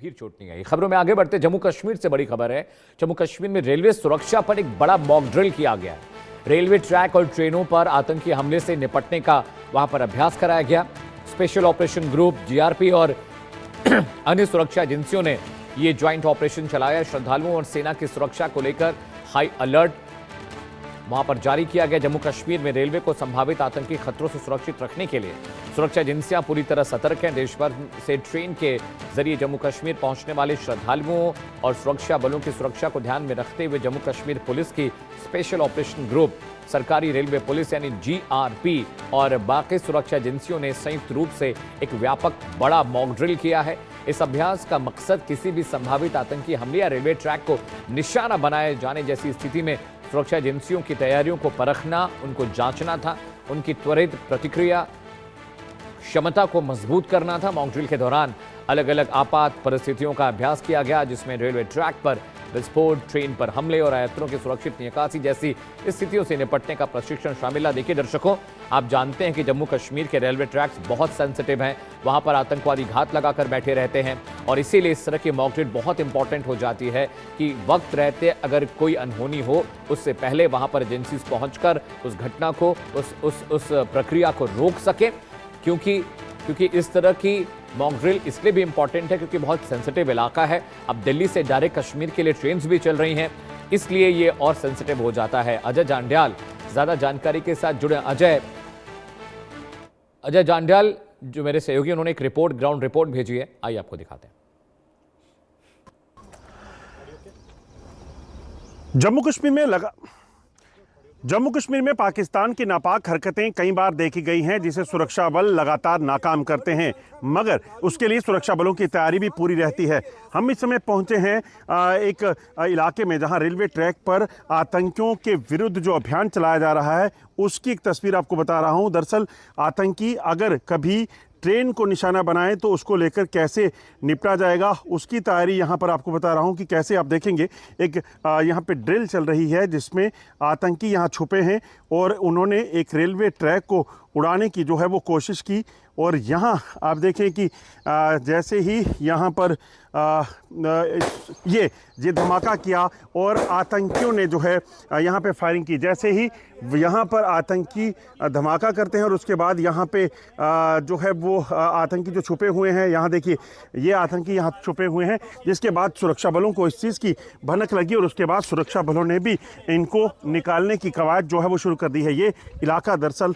गंभीर चोट नहीं आई। खबरों में आगे बढ़ते जम्मू कश्मीर से बड़ी खबर है। जम्मू कश्मीर में रेलवे सुरक्षा पर एक बड़ा मॉक ड्रिल किया गया है। रेलवे ट्रैक और ट्रेनों पर आतंकी हमले से निपटने का वहां पर अभ्यास कराया गया। स्पेशल ऑपरेशन ग्रुप, जीआरपी और अन्य सुरक्षा एजेंसियों ने ये ज्वाइंट ऑपरेशन चलाया। श्रद्धालुओं और सेना की सुरक्षा को लेकर हाई अलर्ट वहां पर जारी किया गया। जम्मू कश्मीर में रेलवे को संभावित आतंकी खतरों से सुरक्षित रखने के लिए सुरक्षा एजेंसियां पूरी तरह सतर्क हैं। देश भर से ट्रेन के जरिए जम्मू कश्मीर पहुंचने वाले श्रद्धालुओं और सुरक्षा बलों की सुरक्षा को ध्यान में रखते हुए जम्मू कश्मीर पुलिस की स्पेशल ऑपरेशन ग्रुप, सरकारी रेलवे पुलिस यानी जीआरपी और बाकी सुरक्षा एजेंसियों ने संयुक्त रूप से एक व्यापक बड़ा मॉक ड्रिल किया है। इस अभ्यास का मकसद किसी भी संभावित आतंकी हमले या रेलवे ट्रैक को निशाना बनाए जाने जैसी स्थिति में सुरक्षा एजेंसियों की तैयारियों को परखना, उनको जांचना था, उनकी त्वरित प्रतिक्रिया क्षमता को मजबूत करना था। मॉक ड्रिल के दौरान अलग अलग आपात परिस्थितियों का अभ्यास किया गया, जिसमें रेलवे ट्रैक पर विस्फोट, ट्रेन पर हमले और यात्रियों की सुरक्षित निकासी जैसी स्थितियों से निपटने का प्रशिक्षण शामिल है। देखिए दर्शकों, आप जानते हैं कि जम्मू कश्मीर के रेलवे ट्रैक्स बहुत सेंसिटिव हैं, वहां पर आतंकवादी घात लगाकर बैठे रहते हैं और इसीलिए इस तरह की मॉक ड्रिल बहुत इंपॉर्टेंट हो जाती है कि वक्त रहते अगर कोई अनहोनी हो उससे पहले वहां पर एजेंसीज पहुंचकर उस घटना को, उस प्रक्रिया को रोक सके। क्योंकि इस तरह की मॉक ड्रिल इसलिए भी इंपॉर्टेंट है क्योंकि बहुत सेंसिटिव इलाका है। अब दिल्ली से डायरेक्ट कश्मीर के लिए ट्रेन्स भी चल रही हैं, इसलिए ये और सेंसिटिव हो जाता है। अजय जांड्याल ज्यादा जानकारी के साथ जुड़े। अजय जांड्याल जो मेरे सहयोगी, उन्होंने एक रिपोर्ट, ग्राउंड रिपोर्ट भेजी है, आइए आपको दिखाते हैं। जम्मू कश्मीर में पाकिस्तान की नापाक हरकतें कई बार देखी गई हैं, जिसे सुरक्षा बल लगातार नाकाम करते हैं, मगर उसके लिए सुरक्षा बलों की तैयारी भी पूरी रहती है। हम इस समय पहुंचे हैं एक इलाके में जहां रेलवे ट्रैक पर आतंकियों के विरुद्ध जो अभियान चलाया जा रहा है उसकी एक तस्वीर आपको बता रहा हूं। दरअसल आतंकी अगर कभी ट्रेन को निशाना बनाए तो उसको लेकर कैसे निपटा जाएगा उसकी तैयारी यहाँ पर आपको बता रहा हूँ कि कैसे। आप देखेंगे एक यहाँ पे ड्रिल चल रही है जिसमें आतंकी यहाँ छुपे हैं और उन्होंने एक रेलवे ट्रैक को उड़ाने की जो है वो कोशिश की और यहाँ आप देखें कि जैसे ही यहाँ पर ये धमाका किया और आतंकियों ने जो है यहाँ पे फायरिंग की। जैसे ही यहाँ पर आतंकी धमाका करते हैं और उसके बाद यहाँ पे जो है वो आतंकी जो छुपे हुए हैं, यहाँ देखिए ये आतंकी यहाँ छुपे हुए हैं, जिसके बाद सुरक्षा बलों को इस चीज़ की भनक लगी और उसके बाद सुरक्षा बलों ने भी इनको निकालने की कवायद जो है वो शुरू कर दी है। ये इलाका दरअसल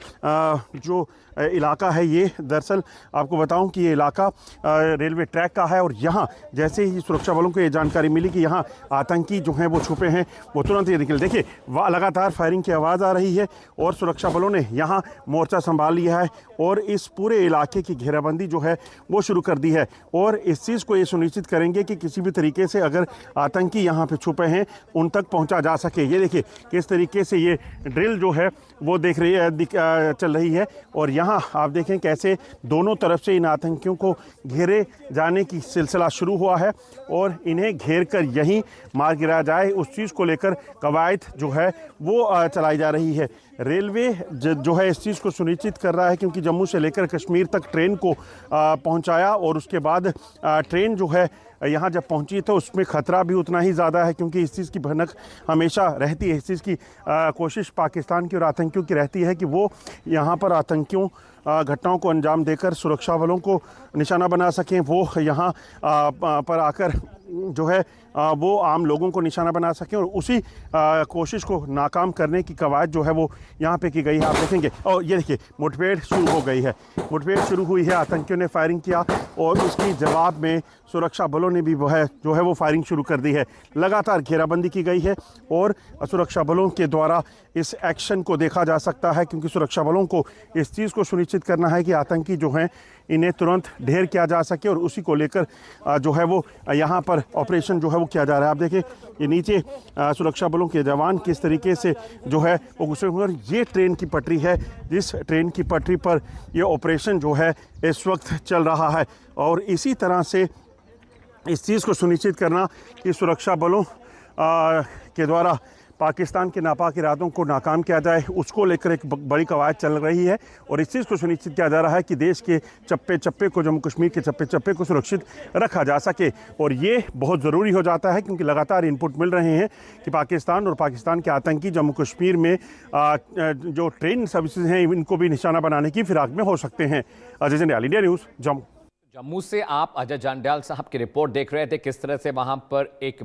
जो इलाका है, ये दरअसल आपको बताऊं कि ये इलाका रेलवे ट्रैक का है और यहाँ जैसे ही सुरक्षा बलों को ये जानकारी मिली कि यहाँ आतंकी जो हैं वो छुपे हैं, वो तुरंत ये निकले। देखिए लगातार फायरिंग की आवाज़ आ रही है और सुरक्षा बलों ने यहाँ मोर्चा संभाल लिया है और इस पूरे इलाके की घेराबंदी जो है वो शुरू कर दी है और इस चीज़ को ये सुनिश्चित करेंगे कि किसी भी तरीके से अगर आतंकी यहाँ पे छुपे हैं उन तक पहुँचा जा सके। ये देखिए किस तरीके से ये ड्रिल जो है वो चल रही है और यहाँ आप देखें कैसे दोनों तरफ से इन आतंकियों को घेरे जाने की सिलसिला शुरू हुआ है और इन्हें घेर कर यहीं मार गिराया जाए उस चीज़ को लेकर कवायद जो है वो चलाई जा रही है। रेलवे जो है इस चीज़ को सुनिश्चित कर रहा है क्योंकि जम्मू से लेकर कश्मीर तक ट्रेन को पहुंचाया और उसके बाद ट्रेन जो है यहाँ जब पहुँची तो उसमें ख़तरा भी उतना ही ज़्यादा है क्योंकि इस चीज़ की भनक हमेशा रहती है। इस चीज़ की कोशिश पाकिस्तान की और आतंकियों की रहती है कि वो यहाँ पर आतंकियों घटनाओं को अंजाम देकर सुरक्षा बलों को निशाना बना सकें, वो यहाँ पर आकर जो है वो आम लोगों को निशाना बना सकें और उसी कोशिश को नाकाम करने की कवायद जो है वो यहाँ पे की गई है। आप देखेंगे और ये देखिए मुठभेड़ शुरू हो गई है, मुठभेड़ शुरू हुई है, आतंकियों ने फायरिंग किया और उसकी जवाब में सुरक्षा बलों ने भी जो है वो फायरिंग शुरू कर दी है। लगातार घेराबंदी की गई है और सुरक्षा बलों के द्वारा इस एक्शन को देखा जा सकता है क्योंकि सुरक्षा बलों को इस चीज़ को सुनिश्चित करना है कि आतंकी जो हैं इन्हें तुरंत ढेर किया जा सके और उसी को लेकर जो है वो यहाँ पर ऑपरेशन जो है वो किया जा रहा है। आप देखिए ये नीचे सुरक्षा बलों के जवान किस तरीके से जो है वो घुसे हुए और ये ट्रेन की पटरी है, जिस ट्रेन की पटरी पर ये ऑपरेशन जो है इस वक्त चल रहा है और इसी तरह से इस चीज़ को सुनिश्चित करना कि सुरक्षा बलों के द्वारा पाकिस्तान के नापाक इरादों को नाकाम किया जाए, उसको लेकर एक बड़ी कवायद चल रही है और इस चीज़ को सुनिश्चित किया जा रहा है कि देश के चप्पे चप्पे को, जम्मू कश्मीर के चप्पे चप्पे को सुरक्षित रखा जा सके। और ये बहुत ज़रूरी हो जाता है क्योंकि लगातार इनपुट मिल रहे हैं कि पाकिस्तान और पाकिस्तान के आतंकी जम्मू कश्मीर में जो ट्रेन सर्विसेज हैं इनको भी निशाना बनाने की फिराक में हो सकते हैं। Ajay Jandial, India news, Jammu. जम्मू से आप अजय जंडियाल साहब की रिपोर्ट देख रहे थे, किस तरह से वहां पर एक